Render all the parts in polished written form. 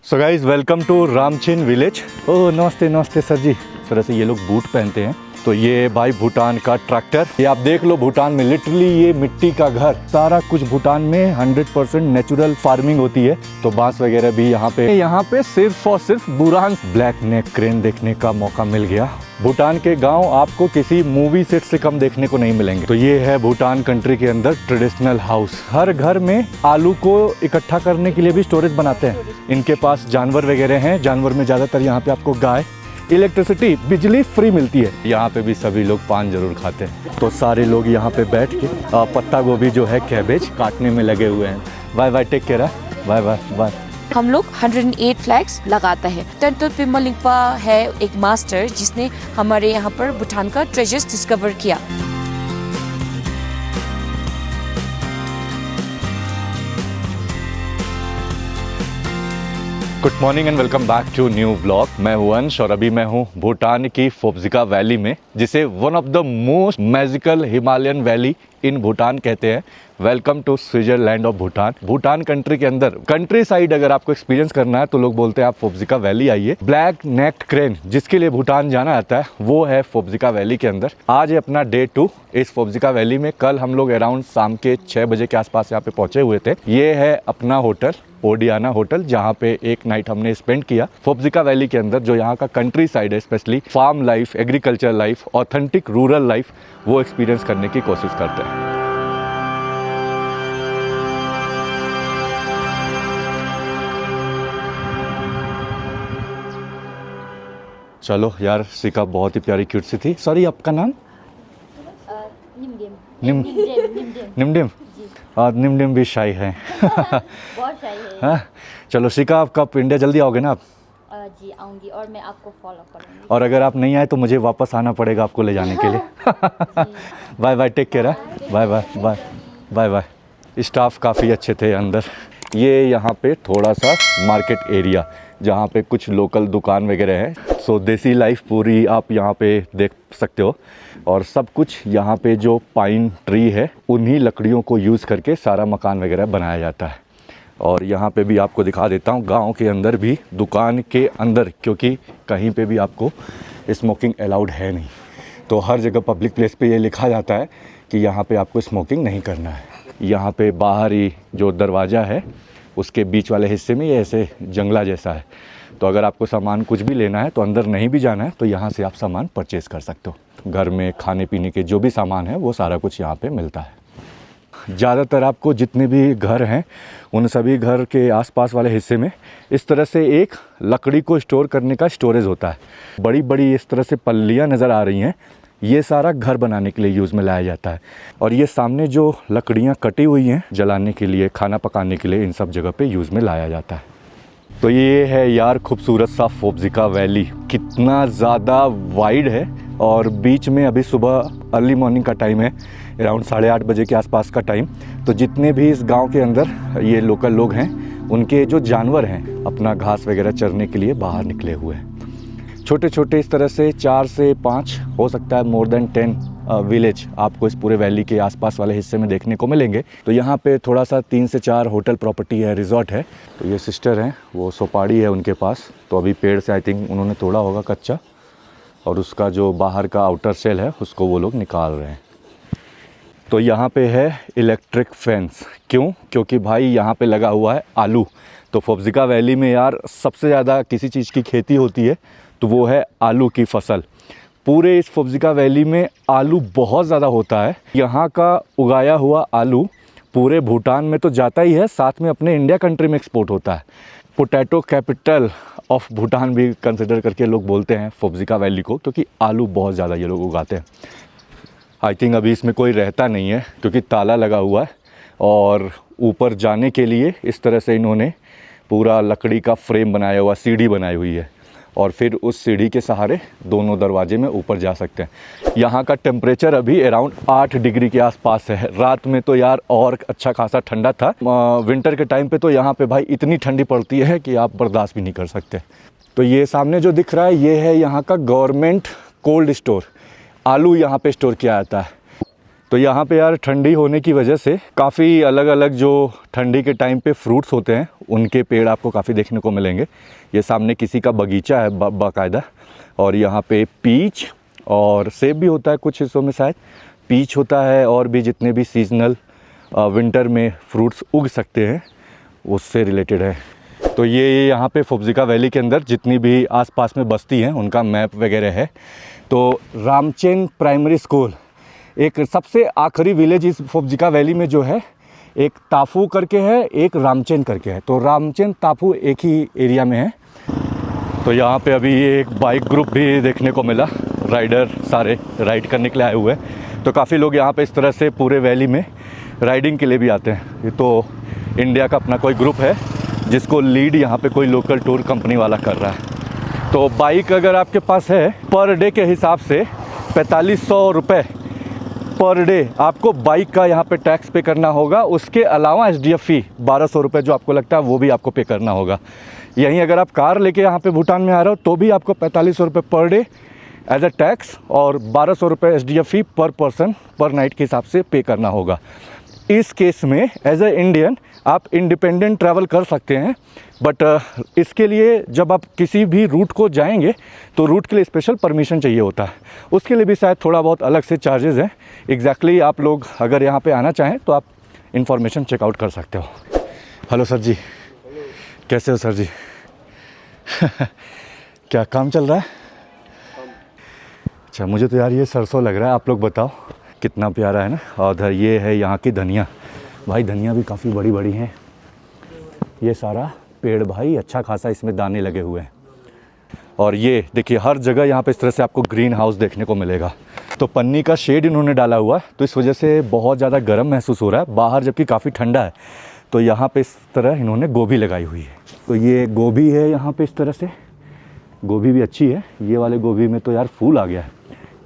So guys welcome to Ramchin village. Oh नमस्ते नमस्ते sir जी। इस तरह से ये लोग बूट पहनते हैं। तो ये भाई भूटान का ट्रैक्टर, ये आप देख लो भूटान में लिटरली ये मिट्टी का घर, सारा कुछ भूटान में 100% नेचुरल फार्मिंग होती है। तो बांस वगैरह भी यहाँ पे सिर्फ और सिर्फ बुरान ब्लैक नेक क्रेन देखने का मौका मिल गया। भूटान के गांव आपको किसी मूवी सेट से कम देखने को नहीं मिलेंगे। तो ये है भूटान कंट्री के अंदर ट्रेडिशनल हाउस। हर घर में आलू को इकट्ठा करने के लिए भी स्टोरेज बनाते हैं। इनके पास जानवर वगैरह हैं। जानवर में ज़्यादातर यहाँ पे आपको गाय, इलेक्ट्रिसिटी, बिजली फ्री मिलती है। यहाँ पे भी सभी लोग पान जरूर खाते हैं। तो सारे लोग यहाँ पे बैठ के पत्ता गोभी जो है कैबेज काटने में लगे हुए हैं। Bye bye, take care, bye bye bye. हम लोग 108 फ्लैग्स लगाते हैं। टंटो पिमलिंगपा है एक मास्टर जिसने हमारे यहाँ पर भूटान का ट्रेजर्स डिस्कवर किया। Good morning and welcome back to new blog. मैं हूं अंश और अभी मैं हूं भूटान की फोब्जिका वैली में, जिसे one of the most magical Himalayan valley in Bhutan कहते हैं। Welcome to Switzerland of Bhutan. Bhutan country के अंदर कंट्री साइड अगर आपको एक्सपीरियंस करना है तो लोग बोलते हैं आप फोब्जिका वैली आइए। ब्लैक नेक्ड क्रेन जिसके लिए भूटान जाना जाता है वो है फोब्जिका वैली के अंदर। आज है अपना डे 2 इस फोब्जिका वैली में। कल हम लोग अराउंड शाम के 6 बजे के आसपास यहाँ पे पहुंचे हुए थे। ये है अपना होटल ओडियाना होटल, जहाँ पे एक नाइट हमने स्पेंड किया फोब्जिका वैली के अंदर। जो यहाँ का कंट्री साइड है, specially farm life, agriculture life, authentic rural life, वो एक्सपीरियंस करने की कोशिश करते हैं। चलो यार, सिका बहुत ही प्यारी क्यूट सी थी। सॉरी, आपका नाम? निमडिम। निमडिम भी शाही है। बहुत शाही है। हाँ, चलो सिका, आप कब इंडिया जल्दी आओगे ना आप? जी आऊंगी और मैं आपको फॉलो करूंगी। और अगर आप नहीं आए तो मुझे वापस आना पड़ेगा आपको ले जाने के लिए। Bye bye, take care, bye bye bye bye bye. Staff काफ़ी अच्छे थे अंदर। ये यहाँ पे थोड़ा सा मार्केट एरिया जहाँ पे कुछ लोकल दुकान वगैरह है। सो देसी लाइफ पूरी आप यहाँ पे देख सकते हो। और सब कुछ यहाँ पे जो पाइन ट्री है उन्हीं लकड़ियों को यूज़ करके सारा मकान वगैरह बनाया जाता है। और यहाँ पे भी आपको दिखा देता हूँ, गांव के अंदर भी दुकान के अंदर, क्योंकि कहीं पे भी आपको स्मोकिंग अलाउड है नहीं, तो हर जगह पब्लिक प्लेस पे ये लिखा जाता है कि यहाँ पे आपको स्मोकिंग नहीं करना है। यहाँ पे बाहर ही जो दरवाज़ा है उसके बीच वाले हिस्से में ये ऐसे जंगला जैसा है। तो अगर आपको सामान कुछ भी लेना है तो अंदर नहीं भी जाना है तो यहाँ से आप सामान परचेज़ कर सकते हो। घर में खाने पीने के जो भी सामान है वो सारा कुछ यहाँ पे मिलता है। ज़्यादातर आपको जितने भी घर हैं उन सभी घर के आसपास वाले हिस्से में इस तरह से एक लकड़ी को स्टोर करने का स्टोरेज होता है। बड़ी बड़ी इस तरह से पल्लियाँ नज़र आ रही हैं, ये सारा घर बनाने के लिए यूज़ में लाया जाता है। और ये सामने जो लकड़ियाँ कटी हुई हैं जलाने के लिए, खाना पकाने के लिए, इन सब जगह पे यूज़ में लाया जाता है। तो ये है यार खूबसूरत सा फोब्जिका वैली। कितना ज़्यादा वाइड है और बीच में अभी सुबह अर्ली मॉर्निंग का टाइम है, अराउंड 8:30 बजे के आसपास का टाइम। तो जितने भी इस गांव के अंदर ये लोकल लोग हैं उनके जो जानवर हैं अपना घास वगैरह चरने के लिए बाहर निकले हुए हैं। छोटे छोटे इस तरह से 4 से 5 हो सकता है मोर देन 10 विलेज आपको इस पूरे वैली के आसपास वाले हिस्से में देखने को मिलेंगे। तो यहाँ पे थोड़ा सा 3 से 4 होटल प्रॉपर्टी है, रिजॉर्ट है। तो ये सिस्टर हैं, वो सुपारी है उनके पास। तो अभी पेड़ से आई थिंक उन्होंने तोड़ा होगा कच्चा, और उसका जो बाहर का आउटर सेल है उसको वो लोग निकाल रहे हैं। तो यहाँ पे है इलेक्ट्रिक फेंस। क्यों? क्योंकि भाई यहाँ पे लगा हुआ है आलू। तो फोब्जिका वैली में यार सबसे ज़्यादा किसी चीज़ की खेती होती है तो वो है आलू की फसल। पूरे इस फोब्जिका वैली में आलू बहुत ज़्यादा होता है। यहाँ का उगाया हुआ आलू पूरे भूटान में तो जाता ही है, साथ में अपने इंडिया कंट्री में एक्सपोर्ट होता है। पोटैटो कैपिटल ऑफ भूटान भी कंसिडर करके लोग बोलते हैं फोब्जिका वैली को, क्योंकि आलू बहुत ज़्यादा ये लोग उगाते हैं। आई थिंक अभी इसमें कोई रहता नहीं है क्योंकि ताला लगा हुआ है। और ऊपर जाने के लिए इस तरह से इन्होंने पूरा लकड़ी का फ्रेम बनाया हुआ, सीढ़ी बनाई हुई है, और फिर उस सीढ़ी के सहारे दोनों दरवाजे में ऊपर जा सकते हैं। यहाँ का टेम्परेचर अभी अराउंड 8 डिग्री के आसपास है। रात में तो यार और अच्छा खासा ठंडा था। विंटर के टाइम पे तो यहाँ पे भाई इतनी ठंडी पड़ती है कि आप बर्दाश्त भी नहीं कर सकते। तो ये सामने जो दिख रहा है ये है यहाँ का गवर्नमेंट कोल्ड स्टोर। आलू यहाँ पे स्टोर किया जाता है। तो यहाँ पे यार ठंडी होने की वजह से काफ़ी अलग अलग जो ठंडी के टाइम पे फ्रूट्स होते हैं उनके पेड़ आपको काफ़ी देखने को मिलेंगे। ये सामने किसी का बगीचा है बाकायदा, और यहाँ पे पीच और सेब भी होता है कुछ हिस्सों में, शायद पीच होता है, और भी जितने भी सीजनल विंटर में फ्रूट्स उग सकते हैं उससे रिलेटेड है। तो ये यहाँ पे फुब्जिका वैली के अंदर जितनी भी आसपास में बस्ती हैं उनका मैप वगैरह है। तो रामचेन प्राइमरी स्कूल एक सबसे आखिरी विलेज इस फुब्जिका वैली में जो है, एक ताफू करके है, एक रामचेन करके है। तो रामचेन ताफू एक ही एरिया में है। तो यहाँ पे अभी एक बाइक ग्रुप भी देखने को मिला, राइडर सारे राइड करने के लिए आए हुए हैं। तो काफ़ी लोग यहाँ पे इस तरह से पूरे वैली में राइडिंग के लिए भी आते हैं। ये तो इंडिया का अपना कोई ग्रुप है जिसको लीड यहाँ पे कोई लोकल टूर कंपनी वाला कर रहा है। तो बाइक अगर आपके पास है, पर डे के हिसाब से 4500 रुपये पर डे आपको बाइक का यहाँ पे टैक्स पे करना होगा। उसके अलावा SDF फ़ी 1200 रुपये जो आपको लगता है वो भी आपको पे करना होगा। यहीं अगर आप कार लेके यहाँ पे भूटान में आ रहे हो तो भी आपको 4500 रुपये per day as a tax और 1200 रुपये SDF फ़ी पर पर्सन पर नाइट के हिसाब से पे करना होगा। इस केस में एज अ इंडियन आप इंडिपेंडेंट ट्रैवल कर सकते हैं, बट इसके लिए जब आप किसी भी रूट को जाएंगे तो रूट के लिए स्पेशल परमिशन चाहिए होता है। उसके लिए भी शायद थोड़ा बहुत अलग से चार्जेस हैं। एग्जैक्टली आप लोग अगर यहाँ पे आना चाहें तो आप इन्फॉर्मेशन चेकआउट कर सकते हो। हेलो सर जी, कैसे हो सर जी? क्या काम चल रहा है? अच्छा, मुझे तो यार ये सरसों लग रहा है, आप लोग बताओ कितना प्यारा है ना। और ये है यहाँ की धनिया, भाई धनिया भी काफ़ी बड़ी बड़ी हैं। ये सारा पेड़ भाई अच्छा खासा इसमें दाने लगे हुए हैं। और ये देखिए हर जगह यहाँ पे इस तरह से आपको ग्रीन हाउस देखने को मिलेगा। तो पन्नी का शेड इन्होंने डाला हुआ है, तो इस वजह से बहुत ज़्यादा गर्म महसूस हो रहा है बाहर, जबकि काफ़ी ठंडा है। तो यहाँ पे इस तरह इन्होंने गोभी लगाई हुई है। तो ये गोभी है यहाँ पे इस तरह से, गोभी भी अच्छी है। ये वाले गोभी में तो यार फूल आ गया है।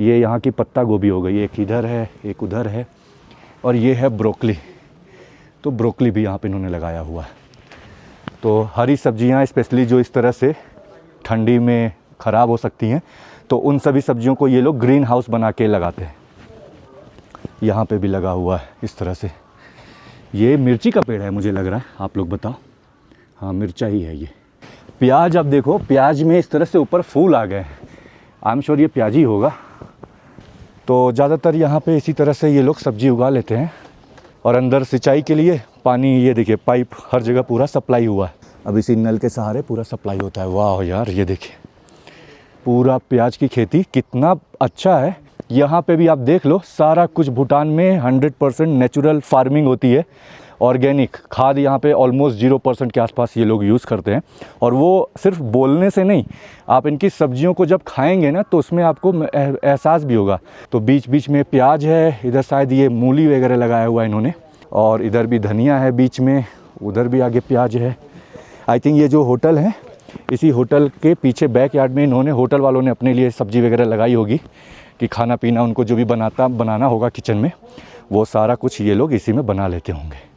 ये यहाँ की पत्ता गोभी हो गई, एक इधर है एक उधर है। और ये है ब्रोकली, तो ब्रोकली भी यहाँ पे इन्होंने लगाया हुआ है। तो हरी सब्जियाँ स्पेशली जो इस तरह से ठंडी में ख़राब हो सकती हैं, तो उन सभी सब्जियों को ये लोग ग्रीन हाउस बना के लगाते हैं। यहाँ पे भी लगा हुआ है इस तरह से। ये मिर्ची का पेड़ है मुझे लग रहा है, आप लोग बताओ। हाँ मिर्चा ही है ये। प्याज, अब देखो प्याज में इस तरह से ऊपर फूल आ गए हैं, आई एम श्योर ये प्याज ही होगा। तो ज़्यादातर यहाँ पे इसी तरह से ये लोग सब्ज़ी उगा लेते हैं। और अंदर सिंचाई के लिए पानी, ये देखिए पाइप हर जगह पूरा सप्लाई हुआ है। अब इसी नल के सहारे पूरा सप्लाई होता है। वाह यार, ये देखिए पूरा प्याज की खेती कितना अच्छा है। यहाँ पे भी आप देख लो, सारा कुछ भूटान में 100% नेचुरल फार्मिंग होती है। ऑर्गेनिक खाद यहाँ पे ऑलमोस्ट 0% के आसपास ये लोग यूज़ करते हैं। और वो सिर्फ बोलने से नहीं, आप इनकी सब्जियों को जब खाएंगे ना तो उसमें आपको एहसास भी होगा। तो बीच बीच में प्याज है, इधर शायद ये मूली वगैरह लगाया हुआ है इन्होंने, और इधर भी धनिया है बीच में, उधर भी आगे प्याज है। आई थिंक ये जो होटल है, इसी होटल के पीछे बैक यार्ड में इन्होंने, होटल वालों ने अपने लिए सब्जी वगैरह लगाई होगी कि खाना पीना उनको जो भी बनाना होगा किचन में, वो सारा कुछ ये लोग इसी में बना लेते होंगे।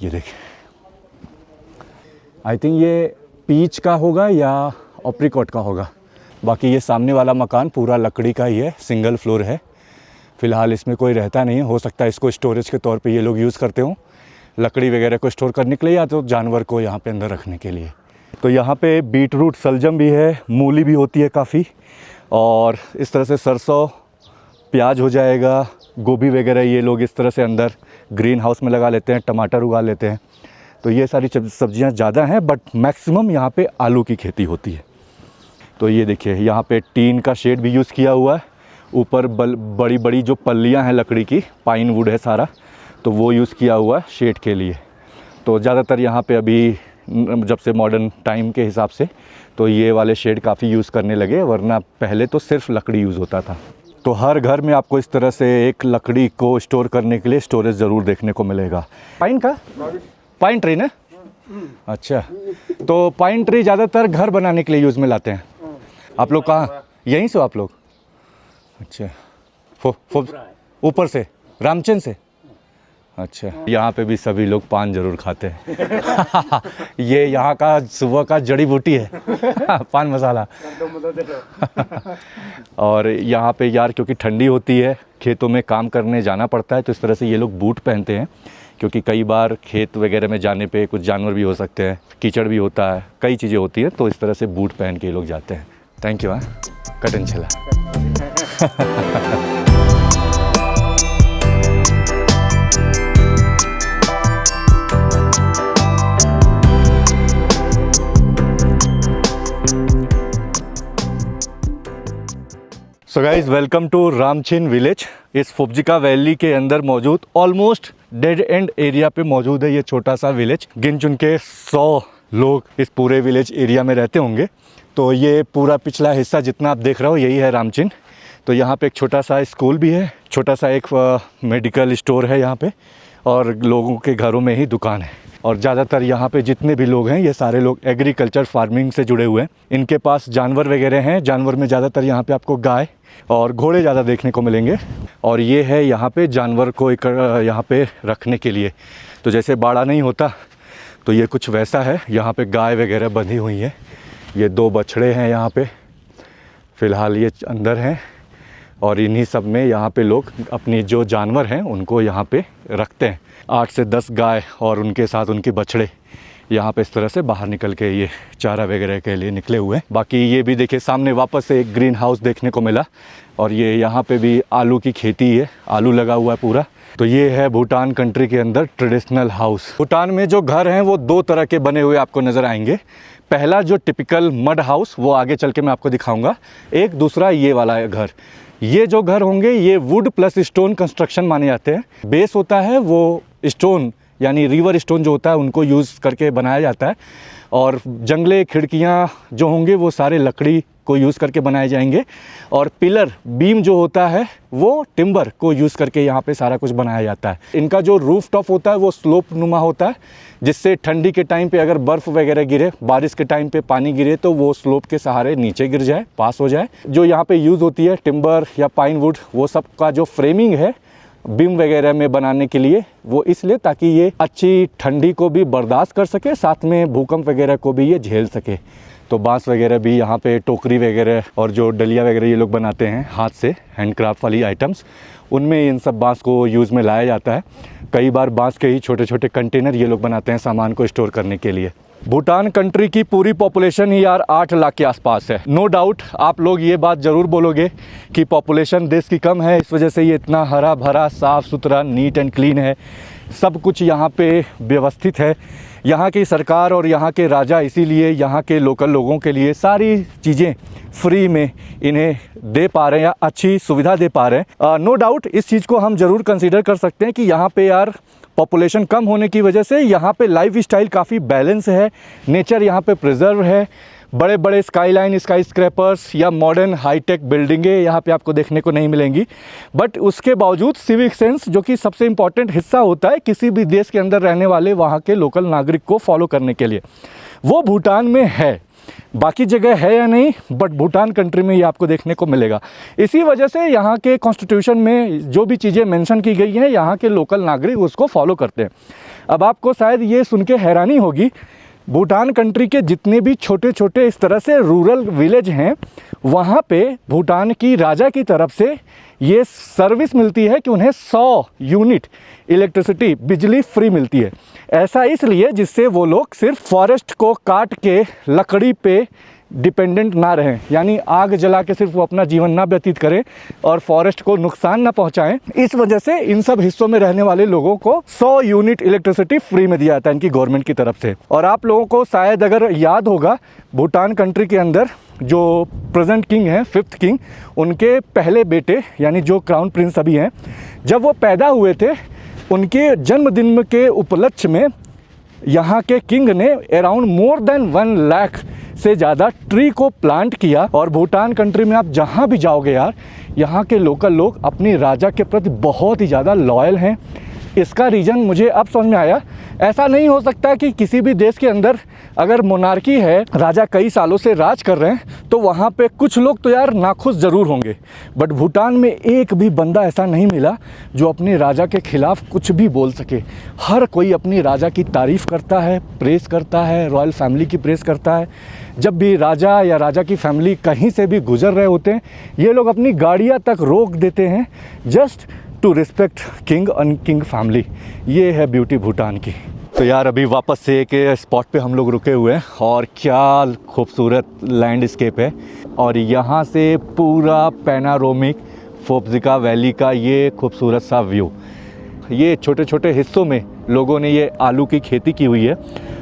ये देखिए, आई थिंक ये पीच का होगा या ऑप्रिकॉट का होगा। बाकी ये सामने वाला मकान पूरा लकड़ी का ही है, सिंगल फ्लोर है। फ़िलहाल इसमें कोई रहता नहीं है, हो सकता है इसको स्टोरेज के तौर पे ये लोग यूज़ करते हों, लकड़ी वगैरह को स्टोर करने के लिए या तो जानवर को यहाँ पे अंदर रखने के लिए। तो यहाँ पे बीट रूट, सलजम भी है, मूली भी होती है काफ़ी, और इस तरह से सरसों, प्याज हो जाएगा, गोभी वगैरह ये लोग इस तरह से अंदर ग्रीन हाउस में लगा लेते हैं, टमाटर उगा लेते हैं। तो ये सारी सब्जियां ज़्यादा हैं, बट मैक्सिमम यहाँ पे आलू की खेती होती है। तो ये देखिए यहाँ पे टीन का शेड भी यूज़ किया हुआ है। ऊपर बड़ी बड़ी जो पल्लियाँ हैं लकड़ी की, पाइन वुड है सारा, तो वो यूज़ किया हुआ है शेड के लिए। तो ज़्यादातर यहाँ पे अभी जब से मॉडर्न टाइम के हिसाब से तो ये वाले शेड काफ़ी यूज़ करने लगे, वरना पहले तो सिर्फ लकड़ी यूज़ होता था। तो हर घर में आपको इस तरह से एक लकड़ी को स्टोर करने के लिए स्टोरेज ज़रूर देखने को मिलेगा। पाइन का, पाइन ट्री ना, अच्छा। तो पाइन ट्री ज़्यादातर घर बनाने के लिए यूज़ में लाते हैं। आप लोग कहाँ, यहीं से हो आप लोग? अच्छा, ऊपर से, रामचंद से, अच्छा, यहाँ पे भी सभी लोग पान जरूर खाते हैं। ये यहाँ का सुबह का जड़ी बूटी है। पान मसाला। और यहाँ पे यार क्योंकि ठंडी होती है, खेतों में काम करने जाना पड़ता है, तो इस तरह से ये लोग बूट पहनते हैं, क्योंकि कई बार खेत वगैरह में जाने पे कुछ जानवर भी हो सकते हैं, कीचड़ भी होता है, कई चीज़ें होती हैं, तो इस तरह से बूट पहन के ये लोग जाते हैं। Thank you. हाँ, कटन छला। So guys, welcome to Ramchhin village. इस फुब्जिका वैली के अंदर मौजूद ऑलमोस्ट डेड एंड एरिया पे मौजूद है ये छोटा सा विलेज। गिन चुन के 100 लोग इस पूरे विलेज एरिया में रहते होंगे। तो ये पूरा पिछला हिस्सा जितना आप देख रहे हो यही है रामछिन। तो यहाँ पे एक छोटा सा स्कूल भी है, छोटा सा एक मेडिकल स्टोर है यहाँ पे, और लोगों के घरों में ही दुकान है। और ज़्यादातर यहाँ पे जितने भी लोग हैं ये सारे लोग एग्रीकल्चर फार्मिंग से जुड़े हुए हैं। इनके पास जानवर वगैरह हैं। जानवर में ज़्यादातर यहाँ पे आपको गाय और घोड़े ज़्यादा देखने को मिलेंगे। और ये है यहाँ पे जानवर को यहाँ पे रखने के लिए। तो जैसे बाड़ा नहीं होता तो ये कुछ वैसा है। यहाँ पे गाय वगैरह बंधी हुई है। ये 2 बछड़े हैं यहाँ पे, फ़िलहाल ये अंदर हैं। और इन्हीं सब में यहाँ पे लोग अपनी जो जानवर हैं उनको यहाँ पे रखते हैं। 8 से 10 गाय और उनके साथ उनके बछड़े यहाँ पे इस तरह से बाहर निकल के ये चारा वगैरह के लिए निकले हुए हैं। बाकी ये भी देखिए सामने वापस से एक ग्रीन हाउस देखने को मिला। और ये यहाँ पे भी आलू की खेती है, आलू लगा हुआ है पूरा। तो ये है भूटान कंट्री के अंदर ट्रेडिशनल हाउस। भूटान में जो घर हैं वो 2 तरह के बने हुए आपको नज़र आएंगे। पहला जो टिपिकल मड हाउस, वो आगे चल के मैं आपको दिखाऊंगा। एक दूसरा ये वाला है घर। ये जो घर होंगे ये वुड प्लस स्टोन कंस्ट्रक्शन माने जाते हैं। बेस होता है वो स्टोन, यानी रिवर स्टोन जो होता है उनको यूज़ करके बनाया जाता है। और जंगले खिड़कियाँ जो होंगे वो सारे लकड़ी को यूज़ करके बनाए जाएंगे। और पिलर बीम जो होता है वो टिम्बर को यूज़ करके यहाँ पे सारा कुछ बनाया जाता है। इनका जो रूफ टॉप होता है वो स्लोप नुमा होता है, जिससे ठंडी के टाइम पे अगर बर्फ़ वगैरह गिरे, बारिश के टाइम पे पानी गिरे तो वो स्लोप के सहारे नीचे गिर जाए, पास हो जाए। जो यहाँ पे यूज़ होती है टिम्बर या पाइन वुड, वो सब का जो फ्रेमिंग है बीम वगैरह में बनाने के लिए, वो इसलिए ताकि ये अच्छी ठंडी को भी बर्दाश्त कर सके, साथ में भूकंप वगैरह को भी ये झेल सके। तो बांस वगैरह भी यहाँ पे, टोकरी वगैरह और जो डलिया वगैरह ये लोग बनाते हैं हाथ से, हैंडक्राफ्ट वाली आइटम्स, उनमें इन सब बांस को यूज़ में लाया जाता है। कई बार बांस के ही छोटे छोटे कंटेनर ये लोग बनाते हैं सामान को स्टोर करने के लिए। भूटान कंट्री की पूरी पॉपुलेशन ही यार 8 लाख के आसपास है। नो डाउट आप लोग ये बात ज़रूर बोलोगे कि पॉपुलेशन देश की कम है, इस वजह से ये इतना हरा भरा, साफ़ सुथरा, नीट एंड क्लीन है, सब कुछ यहाँ पे व्यवस्थित है। यहाँ की सरकार और यहाँ के राजा इसीलिए यहाँ के लोकल लोगों के लिए सारी चीज़ें फ्री में इन्हें दे पा रहे हैं या अच्छी सुविधा दे पा रहे हैं। नो डाउट इस चीज़ को हम ज़रूर कंसीडर कर सकते हैं कि यहाँ पे यार पॉपुलेशन कम होने की वजह से यहाँ पे लाइफ स्टाइल काफ़ी बैलेंस है, नेचर यहाँ पे प्रिजर्व है। बड़े बड़े स्काईलाइन, स्काई स्क्रैपर्स या मॉडर्न हाईटेक बिल्डिंगें यहाँ पे आपको देखने को नहीं मिलेंगी। बट उसके बावजूद सिविक सेंस, जो कि सबसे इम्पॉर्टेंट हिस्सा होता है किसी भी देश के अंदर रहने वाले वहाँ के लोकल नागरिक को फॉलो करने के लिए, वो भूटान में है। बाकी जगह है या नहीं, बट भूटान कंट्री में ये आपको देखने को मिलेगा। इसी वजह से यहाँ के कॉन्स्टिट्यूशन में जो भी चीज़ें मेंशन की गई हैं, यहाँ के लोकल नागरिक उसको फॉलो करते हैं। अब आपको शायद ये सुन के हैरानी होगी, भूटान कंट्री के जितने भी छोटे छोटे इस तरह से रूरल विलेज हैं, वहाँ पे भूटान की राजा की तरफ से ये सर्विस मिलती है कि उन्हें 100 यूनिट इलेक्ट्रिसिटी, बिजली फ्री मिलती है। ऐसा इसलिए जिससे वो लोग सिर्फ फॉरेस्ट को काट के लकड़ी पे डिपेंडेंट ना रहें, यानी आग जला के सिर्फ वो अपना जीवन ना व्यतीत करें और फॉरेस्ट को नुकसान ना पहुंचाएं। इस वजह से इन सब हिस्सों में रहने वाले लोगों को 100 यूनिट इलेक्ट्रिसिटी फ्री में दिया जाता है इनकी गवर्नमेंट की तरफ से। और आप लोगों को शायद अगर याद होगा, भूटान कंट्री के अंदर जो प्रेजेंट किंग हैं, 5th किंग, उनके पहले बेटे यानी जो क्राउन प्रिंस अभी हैं, जब वो पैदा हुए थे उनके जन्मदिन के उपलक्ष्य में यहाँ के किंग ने अराउंड मोर देन 1 लाख से ज़्यादा ट्री को प्लांट किया। और भूटान कंट्री में आप जहाँ भी जाओगे यार, यहाँ के लोकल लोग अपनी राजा के प्रति बहुत ही ज़्यादा लॉयल हैं। इसका रीज़न मुझे अब समझ में आया। ऐसा नहीं हो सकता कि किसी भी देश के अंदर अगर मोनार्की है, राजा कई सालों से राज कर रहे हैं, तो वहाँ पे कुछ लोग तो यार नाखुश ज़रूर होंगे, बट भूटान में एक भी बंदा ऐसा नहीं मिला जो अपने राजा के ख़िलाफ़ कुछ भी बोल सके। हर कोई अपनी राजा की तारीफ़ करता है, प्रेस करता है, रॉयल फैमिली की प्रेस करता है। जब भी राजा या राजा की फैमिली कहीं से भी गुजर रहे होते हैं, ये लोग अपनी गाड़ियाँ तक रोक देते हैं just to respect king and king family. ये है ब्यूटी भूटान की। तो यार अभी वापस से एक स्पॉट पे हम लोग रुके हुए हैं और क्या खूबसूरत लैंडस्केप है, और यहाँ से पूरा पैनारोमिक फोप्जिका वैली का ये खूबसूरत सा व्यू। ये छोटे छोटे हिस्सों में लोगों ने ये आलू की खेती की हुई है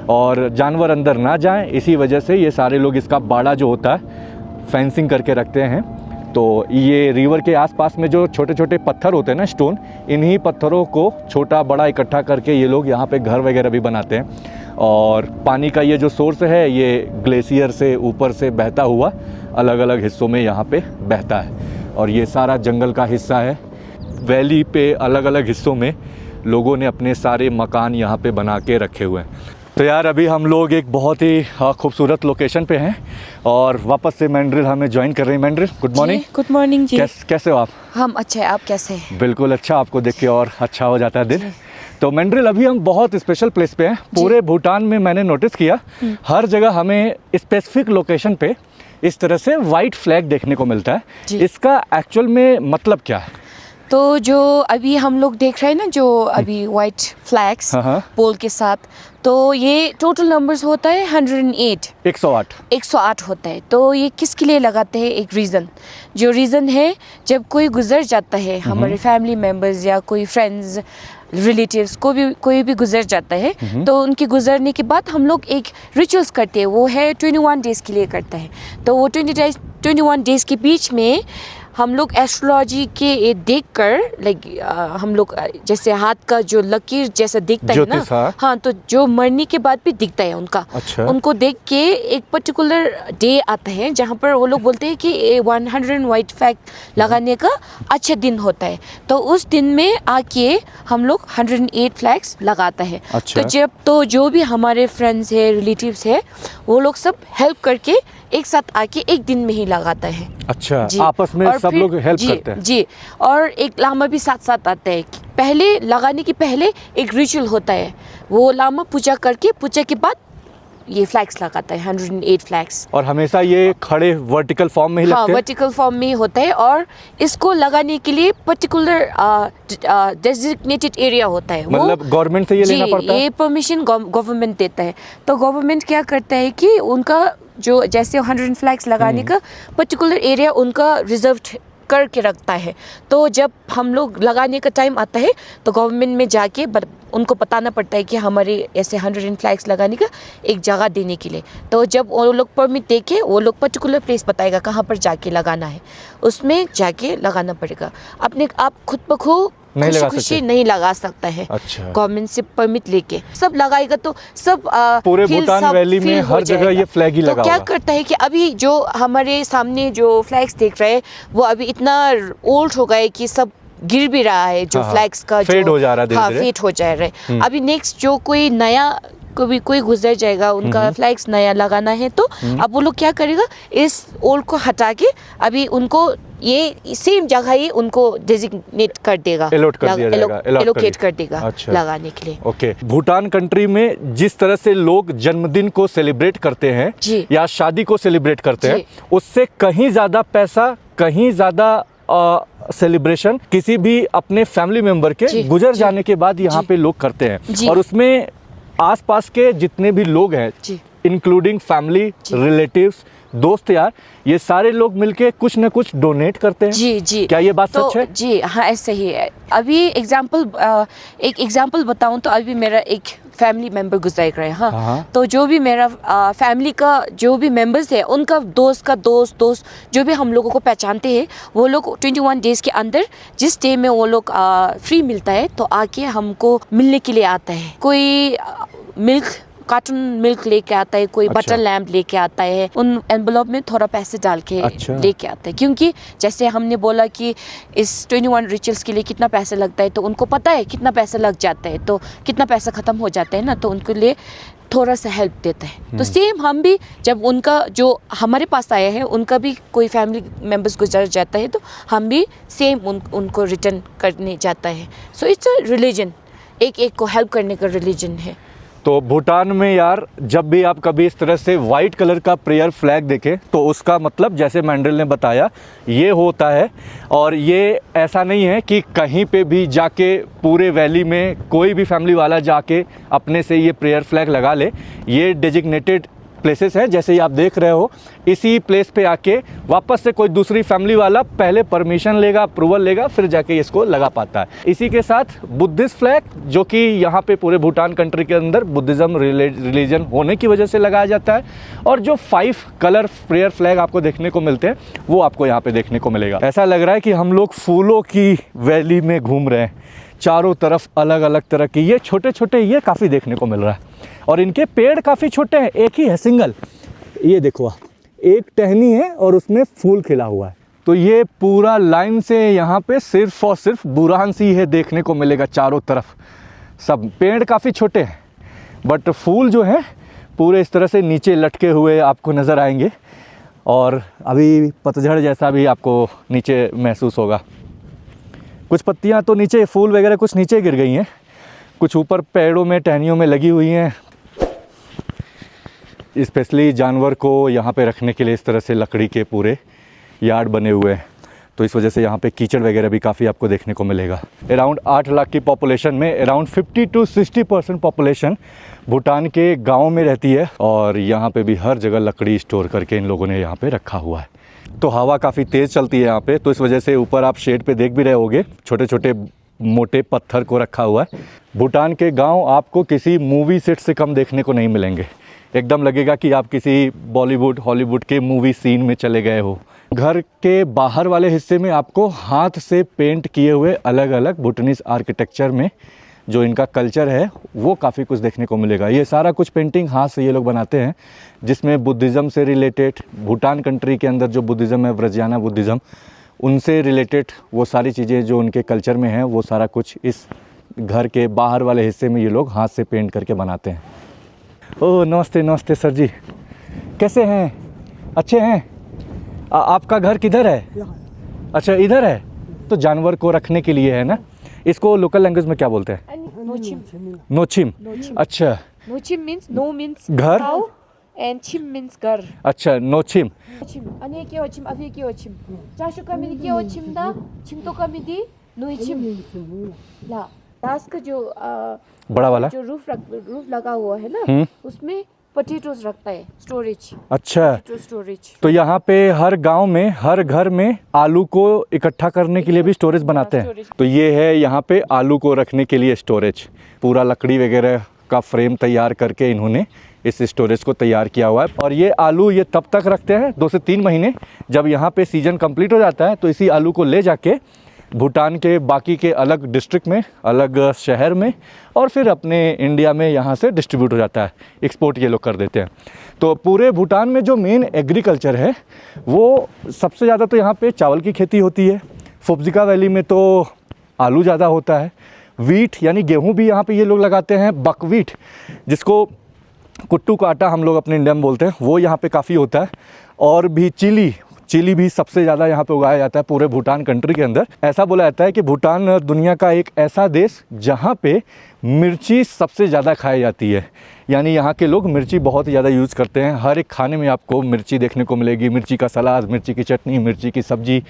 और जानवर अंदर ना जाएं, इसी वजह से ये सारे लोग इसका बाड़ा जो होता है फेंसिंग करके रखते हैं। तो ये रिवर के आसपास में जो छोटे छोटे पत्थर होते हैं ना, स्टोन, इन्हीं पत्थरों को छोटा बड़ा इकट्ठा करके ये लोग यहाँ पे घर वगैरह भी बनाते हैं। और पानी का ये जो सोर्स है ये ग्लेशियर से ऊपर से बहता हुआ अलग अलग हिस्सों में यहाँ पे बहता है, और ये सारा जंगल का हिस्सा है। वैली पे अलग अलग हिस्सों में लोगों ने अपने सारे मकान यहाँ पे बना के रखे हुए हैं। तो यार अभी हम लोग एक बहुत ही खूबसूरत लोकेशन पे हैं और वापस से मैंड्रिल हमें ज्वाइन कर रही है। मैंड्रिल, गुड मॉर्निंग। गुड मॉर्निंग जी। कैसे हो आप? हम अच्छे हैं, आप कैसे हैं? बिल्कुल अच्छा, आपको देख के और अच्छा हो जाता है दिल। तो मैंड्रिल अभी हम बहुत स्पेशल प्लेस पे हैं। पूरे भूटान में मैंने नोटिस किया हर जगह हमें स्पेसिफिक लोकेशन पे इस तरह से वाइट फ्लैग देखने को मिलता है। इसका एक्चुअल में मतलब क्या है? तो जो अभी हम लोग देख रहे हैं ना, जो अभी वाइट फ्लैग्स पोल के साथ, तो ये टोटल नंबर्स होता है 108 108 होता है। तो ये किसके लिए लगाते हैं? एक रीज़न है, जब कोई गुजर जाता है, हमारे फैमिली मेम्बर्स या कोई फ्रेंड्स रिलेटिव्स कोई भी गुजर जाता है, तो उनके गुजरने के बाद हम लोग एक रिचुअल्स करते हैं, वो है 21 डेज़ के लिए करता है। तो वो 21 डेज़ के बीच में हम लोग एस्ट्रोलॉजी के देख कर, लाइक हम लोग जैसे हाथ का जो लकीर जैसा दिखता है ना, हाँ, तो जो मरने के बाद भी दिखता है उनका। अच्छा। उनको देख के एक पर्टिकुलर डे आता है जहाँ पर वो लोग बोलते हैं कि 100 वाइट फ्लैग लगाने का अच्छा दिन होता है। तो उस दिन में आके हम लोग 108 फ्लैग्स लगाता है। अच्छा। तो जो भी हमारे फ्रेंड्स है, रिलेटिव्स है, वो लोग सब हेल्प करके एक साथ आके एक दिन में ही लगाता है। अच्छा, आपस में सब लोग हेल्प करते हैं। जी, और एक लामा भी साथ साथ आता है। पहले लगाने के पहले एक रिचुअल होता है, वो लामा पूजा के बाद ये फ्लैग्स लगाता है, 108 फ्लैग्स। और हमेशा ये खड़े वर्टिकल फॉर्म में ही लगते हैं? हाँ, वर्टिकल फॉर्म में ही होता है, और इसको लगाने के लिए पर्टिकुलर डेजिग्नेटेड एरिया होता है। मतलब गवर्नमेंट से ये लेना पड़ता है? ये परमिशन गवर्नमेंट देता है। तो गवर्नमेंट क्या करता है कि उनका जो जैसे 100 फ्लैग्स लगाने का पर्टिकुलर एरिया उनका रिजर्व करके रखता है। तो जब हम लोग लगाने का टाइम आता है तो गवर्नमेंट में जाके उनको बताना पड़ता है कि हमारे ऐसे 100 फ्लैग्स लगाने का एक जगह देने के लिए। तो जब वो लोग परमिट देके, वो लोग पर्टिकुलर प्लेस बताएगा कहाँ पर जाके लगाना है, उसमें जाके लगाना पड़ेगा। अपने आप खुद ब खुद खुशी नहीं लगा सकता है। अच्छा। गवर्नमेंट से परमिट लेके सब लगाएगा तो सब पूरे भूटान वैली में हर जगह ये फ्लैग ही लगा हुआ है। तो क्या करता है कि अभी जो हमारे सामने जो फ्लैग्स देख रहे हैं वो अभी इतना ओल्ड हो गए कि सब गिर भी रहा है, जो फ्लैग्स का फेड हो जा रहा है। हाँ, फेड हो जा रहा है। अभी नेक्स्ट जो कोई नया कोई गुजर जाएगा, उनका फ्लैग्स नया लगाना है, तो अब वो लोग क्या करेगा, इस ओल्ड को हटा के अभी उनको ये सेम जगह ही उनको डेजिग्नेट कर देगा, एलोकेट कर देगा। अच्छा। लगाने के लिए। ओके। भूटान कंट्री में जिस तरह से लोग जन्मदिन को सेलिब्रेट करते हैं या शादी को सेलिब्रेट करते हैं, उससे कहीं ज्यादा पैसा, कहीं ज्यादा सेलिब्रेशन किसी भी अपने फैमिली मेंबर के गुजर जाने के बाद यहाँ पे लोग करते हैं। और उसमें आसपास के जितने भी लोग हैं, इंक्लूडिंग फैमिली, रिलेटिव्स, दोस्त यार, ये सारे लोग मिलके कुछ न कुछ डोनेट करते हैं। जी। क्या ये बात सच है? जी हाँ, ऐसे ही है। अभी एक एग्जांपल बताऊं तो अभी मेरा एक फैमिली मेंबर गुजर गए। हाँ। तो जो भी मेरा फैमिली का जो भी मेंबर्स है, उनका दोस्त का दोस्त जो भी हम लोगों को पहचानते हैं, वो लोग 21 डेज के अंदर जिस डे में वो लोग फ्री मिलता है तो आके हमको मिलने के लिए आता है। कोई कार्टून मिल्क लेके आता है, कोई बटर लैम्प लेके आता है, उन एनवेलप में थोड़ा पैसे डाल के लेके आता है। क्योंकि जैसे हमने बोला कि इस 21 रिचुअल्स के लिए कितना पैसा लगता है, तो उनको पता है कितना पैसा लग जाता है, तो कितना पैसा ख़त्म हो जाता है ना, तो उनके लिए थोड़ा सा हेल्प देता है। तो सेम हम भी जब उनका जो हमारे पास आया है उनका भी कोई फैमिली मेम्बर्स गुजर जाता है तो हम भी सेम उनको रिटर्न करने जाता है। सो इट्स अ रिलीजन, एक एक को हेल्प करने का रिलीजन है। तो भूटान में यार जब भी आप कभी इस तरह से वाइट कलर का प्रेयर फ्लैग देखें तो उसका मतलब जैसे मैंडल ने बताया ये होता है। और ये ऐसा नहीं है कि कहीं पे भी जाके पूरे वैली में कोई भी फैमिली वाला जाके अपने से ये प्रेयर फ्लैग लगा ले। ये डेजिग्नेटेड प्लेसेस हैं, जैसे ही आप देख रहे हो इसी प्लेस पे आके वापस से कोई दूसरी फैमिली वाला पहले परमिशन लेगा, अप्रूवल लेगा, फिर जाके इसको लगा पाता है। इसी के साथ बुद्धिस्ट फ्लैग जो कि यहाँ पे पूरे भूटान कंट्री के अंदर बुद्धिज़्म रिलीजन होने की वजह से लगाया जाता है। और जो 5 कलर प्रेयर फ्लैग आपको देखने को मिलते हैं वो आपको यहाँ पे देखने को मिलेगा। ऐसा लग रहा है कि हम लोग फूलों की वैली में घूम रहे हैं, चारों तरफ अलग अलग तरह की ये छोटे छोटे ये काफ़ी देखने को मिल रहा है। और इनके पेड़ काफ़ी छोटे हैं, एक ही है सिंगल, ये देखो एक टहनी है और उसमें फूल खिला हुआ है। तो ये पूरा लाइन से यहाँ पे सिर्फ और सिर्फ बुरान सी है देखने को मिलेगा चारों तरफ। सब पेड़ काफ़ी छोटे हैं बट फूल जो हैं पूरे इस तरह से नीचे लटके हुए आपको नज़र आएंगे। और अभी पतझड़ जैसा भी आपको नीचे महसूस होगा। कुछ पत्तियाँ तो नीचे, फूल वगैरह कुछ नीचे गिर गई हैं, कुछ ऊपर पेड़ों में टहनियों में लगी हुई हैं। स्पेशली जानवर को यहाँ पे रखने के लिए इस तरह से लकड़ी के पूरे यार्ड बने हुए हैं, तो इस वजह से यहाँ पे कीचड़ वगैरह भी काफ़ी आपको देखने को मिलेगा। अराउंड 8 लाख की पॉपुलेशन में अराउंड 50 to 60% पॉपुलेशन भूटान के गाँव में रहती है। और यहाँ पे भी हर जगह लकड़ी स्टोर करके इन लोगों ने यहाँ पे रखा हुआ है। तो हवा काफ़ी तेज़ चलती है यहाँ पे, तो इस वजह से ऊपर आप शेड पे देख भी रहे होगे छोटे छोटे मोटे पत्थर को रखा हुआ है। भूटान के गांव आपको किसी मूवी सेट से कम देखने को नहीं मिलेंगे। एकदम लगेगा कि आप किसी बॉलीवुड हॉलीवुड के मूवी सीन में चले गए हो। घर के बाहर वाले हिस्से में आपको हाथ से पेंट किए हुए अलग अलग भूटानीज आर्किटेक्चर में जो इनका कल्चर है वो काफ़ी कुछ देखने को मिलेगा। ये सारा कुछ पेंटिंग हाथ से ये लोग बनाते हैं, जिसमें बुद्धिज़्म से रिलेटेड, भूटान कंट्री के अंदर जो बुद्धिज़्म है व्रजियाना बुद्धिज़्म, उनसे रिलेटेड वो सारी चीज़ें जो उनके कल्चर में हैं वो सारा कुछ इस घर के बाहर वाले हिस्से में ये लोग हाथ से पेंट करके बनाते हैं। ओह नमस्ते नमस्ते सर जी, कैसे हैं? अच्छे हैं? आपका घर किधर है? अच्छा इधर है। तो जानवर को रखने के लिए है ना, इसको लोकल लैंग्वेज में क्या बोलते हैं? नोचिम। अच्छा, नोचिम मीन्स नो मीन्स घर and chim means घर। अच्छा नोचिम। 아니 끼워침 앞에 끼워침 자슈 까미디 끼워침다 침도 까미디 노이침 ला दास का जो बड़ा वाला जो रूफ लगा हुआ है ना उसमें पोटैटोज रखता है, स्टोरेज। अच्छा, स्टोरेज। तो यहाँ पे हर गांव में हर घर में आलू को इकट्ठा करने के लिए भी स्टोरेज बनाते हैं। तो ये है यहाँ पे आलू को रखने के लिए स्टोरेज। पूरा लकड़ी वगैरह का फ्रेम तैयार करके इन्होंने इस स्टोरेज को तैयार किया हुआ है। और ये आलू ये तब तक रखते हैं 2 से 3 महीने, जब यहाँ पे सीजन कंप्लीट हो जाता है तो इसी आलू को ले जाके भूटान के बाकी के अलग डिस्ट्रिक्ट में, अलग शहर में और फिर अपने इंडिया में यहाँ से डिस्ट्रीब्यूट हो जाता है, एक्सपोर्ट ये लोग कर देते हैं। तो पूरे भूटान में जो मेन एग्रीकल्चर है वो सबसे ज़्यादा तो यहाँ पे चावल की खेती होती है। फुब्जिका वैली में तो आलू ज़्यादा होता है। वीट यानी गेहूँ भी यहाँ पे ये लोग लगाते हैं। बकवीट जिसको कुट्टू का आटा हम लोग अपने इंडिया में बोलते हैं वो यहाँ पे काफ़ी होता है। और भी चिली भी सबसे ज़्यादा यहाँ पे उगाया जाता है पूरे भूटान कंट्री के अंदर। ऐसा बोला जाता है कि भूटान दुनिया का एक ऐसा देश जहाँ पे मिर्ची सबसे ज़्यादा खाई जाती है। यानी यहाँ के लोग मिर्ची बहुत ही ज़्यादा यूज़ करते हैं। हर एक खाने में आपको मिर्ची देखने को मिलेगी। मिर्ची का सलाद, मिर्ची की चटनी, मिर्ची की सब्जी,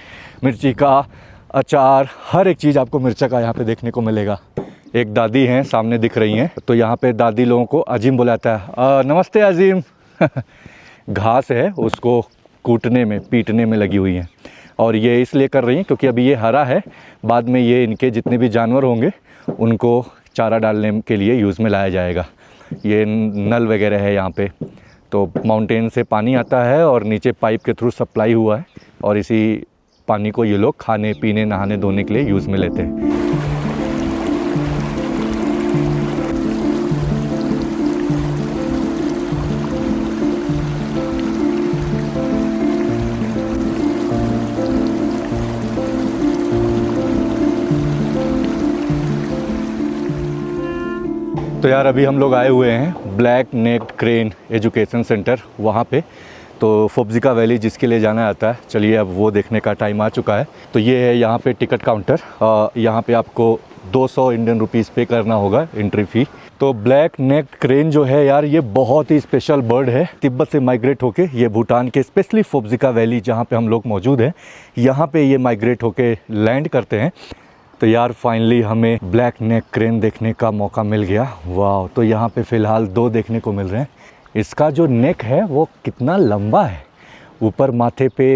मिर्ची का अचार, हर एक चीज़ आपको मिर्चा का यहाँ पे देखने को मिलेगा। एक दादी हैं सामने दिख रही हैं, तो यहाँ पे दादी लोगों को अजीम बुलाता है। नमस्ते अजीम। घास है उसको कूटने में, पीटने में लगी हुई हैं। और ये इसलिए कर रही हैं क्योंकि अभी ये हरा है, बाद में ये इनके जितने भी जानवर होंगे उनको चारा डालने के लिए यूज़ में लाया जाएगा। ये नल वगैरह है यहाँ पे, तो माउंटेन से पानी आता है और नीचे पाइप के थ्रू सप्लाई हुआ है और इसी पानी को ये लोग खाने पीने, नहाने धोने के लिए यूज़ में लेते हैं। तो यार अभी हम लोग आए हुए हैं ब्लैक नेक क्रेन एजुकेशन सेंटर वहाँ पे। तो फोब्जिका वैली जिसके लिए जाना आता है, चलिए अब वो देखने का टाइम आ चुका है। तो ये है यहाँ पे टिकट काउंटर। यहाँ पे आपको 200 इंडियन रुपीज़ पे करना होगा एंट्री फ़ी। तो ब्लैक नेक क्रेन जो है यार, ये बहुत ही स्पेशल बर्ड है। तिब्बत से माइग्रेट होके ये भूटान के स्पेशली फोब्जिका वैली जहाँ पे हम लोग मौजूद हैं, यहाँ पे ये माइग्रेट होके लैंड करते हैं। तो यार फाइनली हमें ब्लैक नेक क्रेन देखने का मौका मिल गया। वाह! तो यहाँ पे फ़िलहाल 2 देखने को मिल रहे हैं। इसका जो नेक है वो कितना लंबा है, ऊपर माथे पे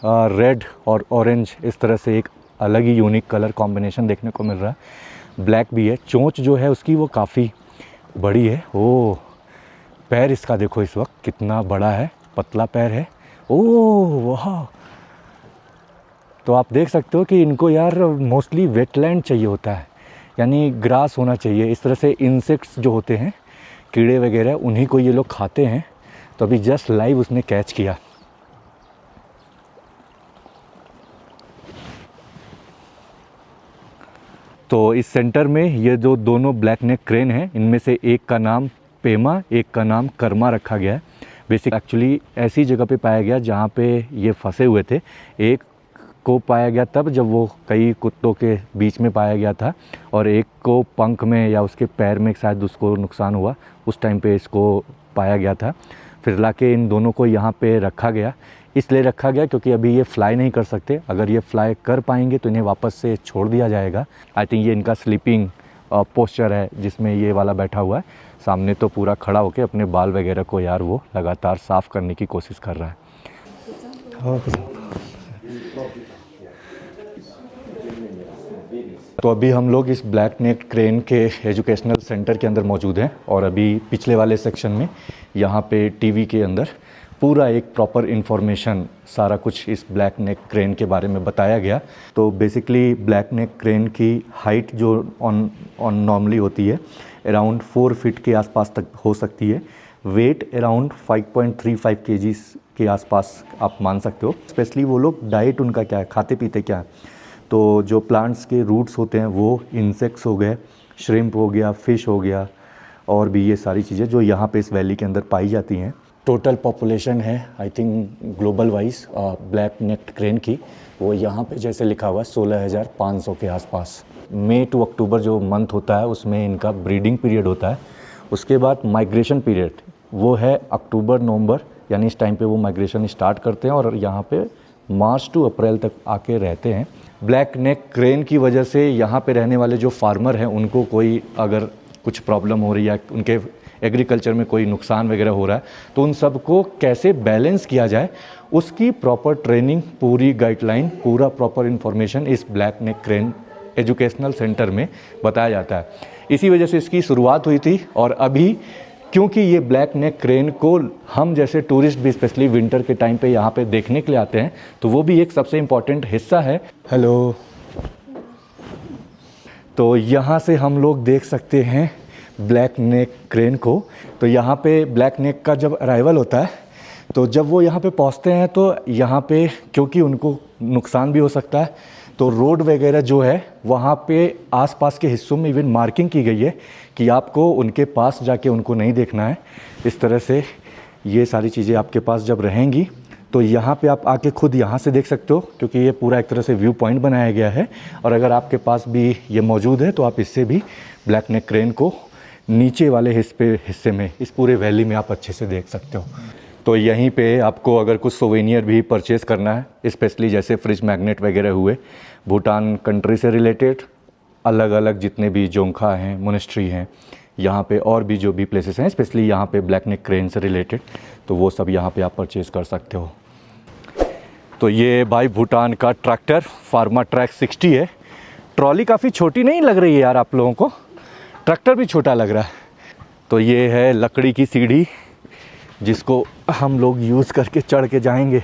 रेड और ऑरेंज इस तरह से एक अलग ही यूनिक कलर कॉम्बिनेशन देखने को मिल रहा है। ब्लैक भी है। चोंच जो है उसकी वो काफ़ी बड़ी है। ओह, पैर इसका देखो इस वक्त कितना बड़ा है, पतला पैर है। ओह वाह! तो आप देख सकते हो कि इनको यार मोस्टली वेटलैंड चाहिए होता है, यानी ग्रास होना चाहिए। इस तरह से इंसेक्ट्स जो होते हैं, कीड़े वगैरह, उन्हीं को ये लोग खाते हैं। तो अभी जस्ट लाइव उसने कैच किया। तो इस सेंटर में ये जो दोनों ब्लैक नेक क्रेन हैं, इनमें से एक का नाम पेमा, एक का नाम कर्मा रखा गया है। बेसिक एक्चुअली ऐसी जगह पे पाया गया जहाँ पे ये फंसे हुए थे। एक को पाया गया तब जब वो कई कुत्तों के बीच में पाया गया था, और एक को पंख में या उसके पैर में शायद उसको नुकसान हुआ, उस टाइम पे इसको पाया गया था। फिर लाके इन दोनों को यहाँ पे रखा गया। इसलिए रखा गया क्योंकि अभी ये फ्लाई नहीं कर सकते। अगर ये फ्लाई कर पाएंगे तो इन्हें वापस से छोड़ दिया जाएगा। आई थिंक ये इनका स्लीपिंग पोस्चर है जिसमें ये वाला बैठा हुआ है। सामने तो पूरा खड़ा होके अपने बाल वगैरह को यार वो लगातार साफ़ करने की कोशिश कर रहा है। तो अभी हम लोग इस ब्लैक नेक क्रेन के एजुकेशनल सेंटर के अंदर मौजूद हैं, और अभी पिछले वाले सेक्शन में यहाँ पे टीवी के अंदर पूरा एक प्रॉपर इन्फॉर्मेशन सारा कुछ इस ब्लैक नेक क्रेन के बारे में बताया गया। तो बेसिकली ब्लैक नेक क्रेन की हाइट जो ऑन नॉर्मली होती है अराउंड 4 फीट के आसपास तक हो सकती है। वेट अराउंड 5.35 kg के आसपास आप मान सकते हो। स्पेशली वो लोग डाइट उनका क्या है, खाते पीते क्या है, तो जो प्लांट्स के रूट्स होते हैं वो इंसेक्ट्स हो गए, श्रिम्प हो गया, फ़िश हो गया, और भी ये सारी चीज़ें जो यहाँ पे इस वैली के अंदर पाई जाती हैं। टोटल पॉपुलेशन है I think global wise black necked crane की, वो यहाँ पे जैसे लिखा हुआ है 16,500 के आसपास। मई टू अक्टूबर जो मंथ होता है उसमें इनका ब्रीडिंग पीरियड होता है। उसके बाद माइग्रेशन पीरियड वो है अक्टूबर नवंबर, यानी इस टाइम पे वो माइग्रेशन स्टार्ट करते हैं और यहाँ पे मार्च टू अप्रैल तक आके रहते हैं। ब्लैक नेक क्रेन की वजह से यहाँ पे रहने वाले जो फार्मर हैं उनको कोई अगर कुछ प्रॉब्लम हो रही है, उनके एग्रीकल्चर में कोई नुकसान वगैरह हो रहा है, तो उन सबको कैसे बैलेंस किया जाए उसकी प्रॉपर ट्रेनिंग, पूरी गाइडलाइन, पूरा प्रॉपर इन्फॉर्मेशन इस ब्लैक नेक क्रेन एजुकेशनल सेंटर में बताया जाता है। इसी वजह से इसकी शुरुआत हुई थी, और अभी क्योंकि ये ब्लैक नेक क्रेन को हम जैसे टूरिस्ट भी स्पेशली विंटर के टाइम पे यहाँ पे देखने के लिए आते हैं, तो वो भी एक सबसे इम्पॉर्टेंट हिस्सा है। हेलो। तो यहाँ से हम लोग देख सकते हैं ब्लैक नेक क्रेन को। तो यहाँ पे ब्लैक नेक का जब अराइवल होता है, तो जब वो यहाँ पे पहुँचते हैं तो यहाँ पे क्योंकि उनको नुकसान भी हो सकता है, तो रोड वगैरह जो है वहाँ पे आसपास के हिस्सों में इवन मार्किंग की गई है कि आपको उनके पास जाके उनको नहीं देखना है। इस तरह से ये सारी चीज़ें आपके पास जब रहेंगी तो यहाँ पे आप आके खुद यहाँ से देख सकते हो, क्योंकि ये पूरा एक तरह से व्यू पॉइंट बनाया गया है। और अगर आपके पास भी ये मौजूद है तो आप इससे भी ब्लैक नेक क्रेन को नीचे वाले हिस्से में, इस पूरे वैली में आप अच्छे से देख सकते हो। तो यहीं पे आपको अगर कुछ सोवेनियर भी परचेज़ करना है, स्पेशली जैसे फ्रिज मैग्नेट वगैरह हुए, भूटान कंट्री से रिलेटेड अलग अलग जितने भी जोंखा हैं, मोनेस्ट्री हैं, यहाँ पे और भी जो भी प्लेसेस हैं, स्पेशली यहाँ पे ब्लैक नेक क्रेन से रिलेटेड, तो वो सब यहाँ पे आप परचेज़ कर सकते हो। तो ये भाई भूटान का ट्रैक्टर फार्मा ट्रैक 60 है। ट्रॉली काफ़ी छोटी नहीं लग रही है यार आप लोगों को, ट्रैक्टर भी छोटा लग रहा है। तो ये है लकड़ी की सीढ़ी जिसको हम लोग यूज़ करके चढ़ के जाएंगे।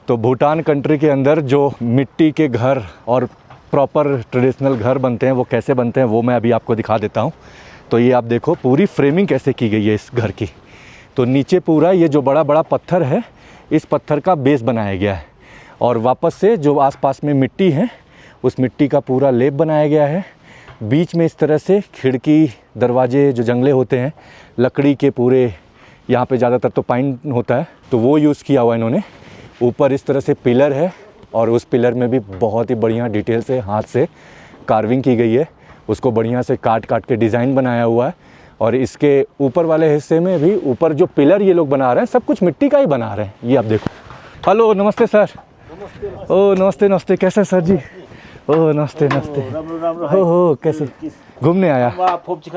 तो भूटान कंट्री के अंदर जो मिट्टी के घर और प्रॉपर ट्रेडिशनल घर बनते हैं वो कैसे बनते हैं वो मैं अभी आपको दिखा देता हूँ। तो ये आप देखो पूरी फ्रेमिंग कैसे की गई है इस घर की। तो नीचे पूरा ये जो बड़ा बड़ा पत्थर है, इस पत्थर का बेस बनाया गया है, और वापस से जो आसपास में मिट्टी है उस मिट्टी का पूरा लेप बनाया गया है। बीच में इस तरह से खिड़की दरवाजे जो जंगले होते हैं लकड़ी के पूरे, यहाँ पे ज़्यादातर तो पाइन होता है तो वो यूज़ किया हुआ इन्होंने। ऊपर इस तरह से पिलर है और उस पिलर में भी बहुत ही बढ़िया डिटेल से हाथ से कार्विंग की गई है, उसको बढ़िया से काट काट के डिज़ाइन बनाया हुआ है। और इसके ऊपर वाले हिस्से में भी ऊपर जो पिलर ये लोग बना रहे हैं सब कुछ मिट्टी का ही बना रहे हैं। ये आप देखो। हेलो, नमस्ते सर। ओ नमस्ते नमस्ते, कैसे सर जी? ओ नमस्ते नमस्ते। हो कैसे? घूमने आया?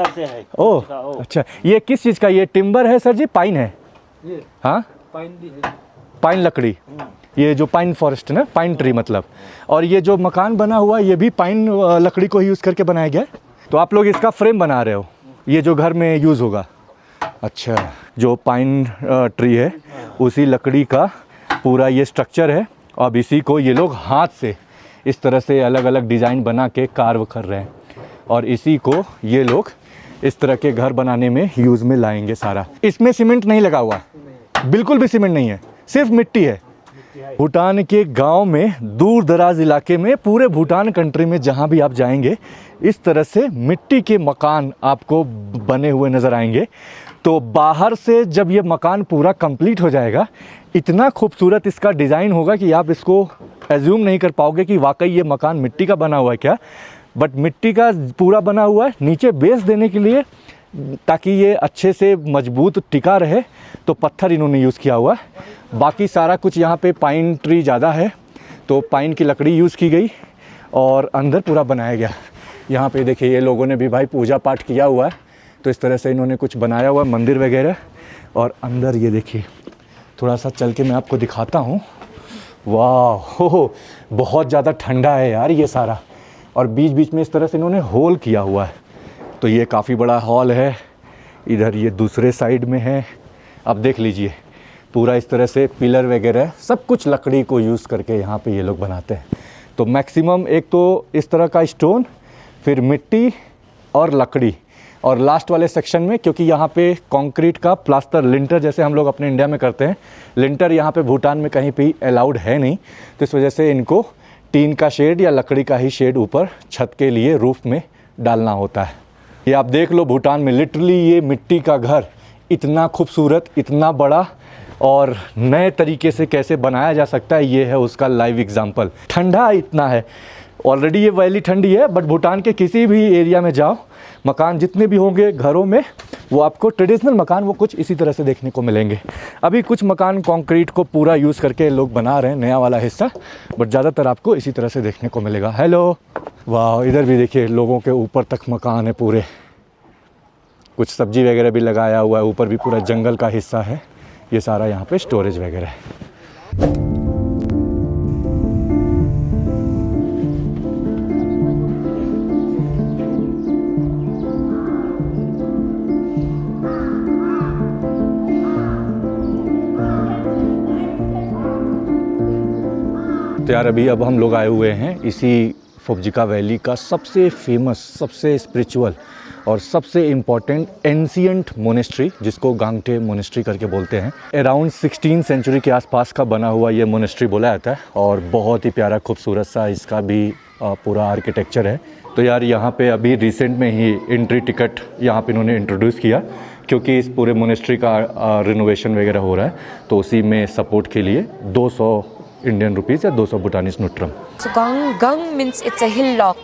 से है। ओ अच्छा, ये किस चीज़ का? ये टिम्बर है सर जी, पाइन है? हाँ, पाइन भी है। पाइन लकड़ी, ये जो पाइन फॉरेस्ट है ना, पाइन ट्री मतलब। और ये जो मकान बना हुआ है ये भी पाइन लकड़ी को ही यूज़ करके बनाया गया है। तो आप लोग इसका फ्रेम बना रहे हो, ये जो घर में यूज़ होगा? अच्छा, जो पाइन ट्री है उसी लकड़ी का पूरा ये स्ट्रक्चर है। अब इसी को ये लोग हाथ से इस तरह से अलग अलग डिज़ाइन बना के कार्व कर रहे हैं और इसी को ये लोग इस तरह के घर बनाने में यूज़ में लाएंगे सारा। इसमें सीमेंट नहीं लगा हुआ, बिल्कुल भी सीमेंट नहीं है, सिर्फ मिट्टी है। भूटान के गांव में, दूर दराज इलाके में, पूरे भूटान कंट्री में जहां भी आप जाएंगे इस तरह से मिट्टी के मकान आपको बने हुए नज़र आएंगे। तो बाहर से जब ये मकान पूरा कंप्लीट हो जाएगा इतना खूबसूरत इसका डिज़ाइन होगा कि आप इसको एज्यूम नहीं कर पाओगे कि वाकई ये मकान मिट्टी का बना हुआ है क्या। बट मिट्टी का पूरा बना हुआ है, नीचे बेस देने के लिए ताकि ये अच्छे से मजबूत टिका रहे तो पत्थर इन्होंने यूज़ किया हुआ है। बाकी सारा कुछ यहाँ पे पाइन ट्री ज़्यादा है तो पाइन की लकड़ी यूज़ की गई और अंदर पूरा बनाया गया। यहाँ पे देखिए ये लोगों ने भी भाई पूजा पाठ किया हुआ है तो इस तरह से इन्होंने कुछ बनाया हुआ है, मंदिर वगैरह। और अंदर ये देखिए, थोड़ा सा चल के मैं आपको दिखाता हूँ। वाह हो, बहुत ज़्यादा ठंडा है यार ये सारा। और बीच बीच में इस तरह से इन्होंने होल किया हुआ है। तो ये काफ़ी बड़ा हॉल है। इधर ये दूसरे साइड में है, आप देख लीजिए पूरा इस तरह से पिलर वगैरह सब कुछ लकड़ी को यूज़ करके यहाँ पे ये लोग बनाते हैं। तो मैक्सिमम एक तो इस तरह का स्टोन, फिर मिट्टी और लकड़ी, और लास्ट वाले सेक्शन में क्योंकि यहाँ पे कंक्रीट का प्लास्टर लिंटर जैसे हम लोग अपने इंडिया में करते हैं, लिंटर यहाँ पे भूटान में कहीं भी अलाउड है नहीं। तो इस वजह से इनको टीन का शेड या लकड़ी का ही शेड ऊपर छत के लिए रूफ में डालना होता है। ये आप देख लो, भूटान में लिटरली ये मिट्टी का घर इतना खूबसूरत, इतना बड़ा और नए तरीके से कैसे बनाया जा सकता है, ये है उसका लाइव एग्जाम्पल। ठंडा इतना है, ऑलरेडी ये वैली ठंडी है, बट भूटान के किसी भी एरिया में जाओ, मकान जितने भी होंगे घरों में, वो आपको ट्रेडिशनल मकान वो कुछ इसी तरह से देखने को मिलेंगे। अभी कुछ मकान कंक्रीट को पूरा यूज़ करके लोग बना रहे हैं, नया वाला हिस्सा, बट ज़्यादातर आपको इसी तरह से देखने को मिलेगा। हेलो, वाह, इधर भी देखिए लोगों के ऊपर तक मकान है पूरे, कुछ सब्जी वगैरह भी लगाया हुआ है, ऊपर भी पूरा जंगल का हिस्सा है। ये सारा यहाँ पे स्टोरेज वगैरह है। तो यार अभी अब हम लोग आए हुए हैं इसी फोबजिका वैली का सबसे फेमस, सबसे स्पिरिचुअल और सबसे इम्पॉर्टेंट एंशिएंट मोनेस्ट्री, जिसको गांगटे मोनेस्ट्री करके बोलते हैं। अराउंड 16 सेंचुरी के आसपास का बना हुआ ये मोनेस्ट्री बोला जाता है और बहुत ही प्यारा खूबसूरत सा इसका भी पूरा आर्किटेक्चर है। तो यार यहाँ पे अभी रिसेंट में ही एंट्री टिकट यहाँ पे इन्होंने इंट्रोड्यूस किया क्योंकि इस पूरे मोनेस्ट्री का रिनोवेशन वगैरह हो रहा है, तो उसी में सपोर्ट के लिए 200 Indian rupees या 200 Bhutanese nutram. So gang means it's a hillock,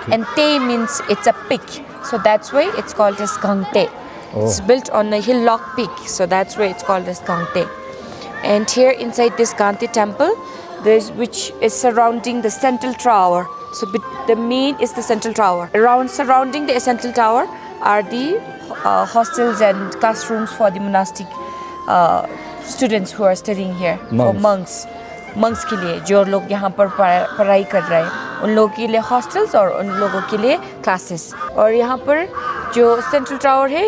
and te means it's a peak. So that's why it's called as Gangte. It's built on a hillock peak, so that's why it's called as Gangte. And here inside this Gangte temple, which is surrounding the central tower. So the main is the central tower. Surrounding the central tower are the hostels and classrooms for the monastic students who are studying here. Monks. For monks के लिए जो लोग यहाँ पर पढ़ाई कर रहे हैं, उन लोगों के लिए हॉस्टल्स और उन लोगों के लिए क्लासेस। और यहाँ पर जो सेंट्रल टावर है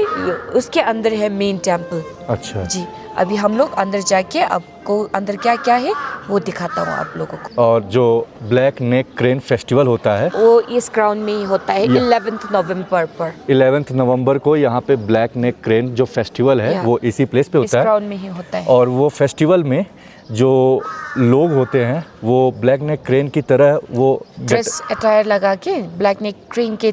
उसके अंदर है मेन टेम्पल। अच्छा जी, अभी हम लोग अंदर जाके आपको अंदर क्या क्या है वो दिखाता हूँ आप लोगों को। और जो ब्लैक नेक क्रेन फेस्टिवल होता है वो इस ग्राउंड में ही होता है 11th नवंबर पर। 11 नवंबर को यहाँ पे ब्लैक नेक क्रेन जो फेस्टिवल है वो इसी प्लेस पे होता है, इस ग्राउंड में ही होता है। और वो फेस्टिवल में जो लोग होते हैं वो ब्लैक नेक क्रेन की तरह वो ड्रेस अटायर लगा के ब्लैक नेक क्रेन के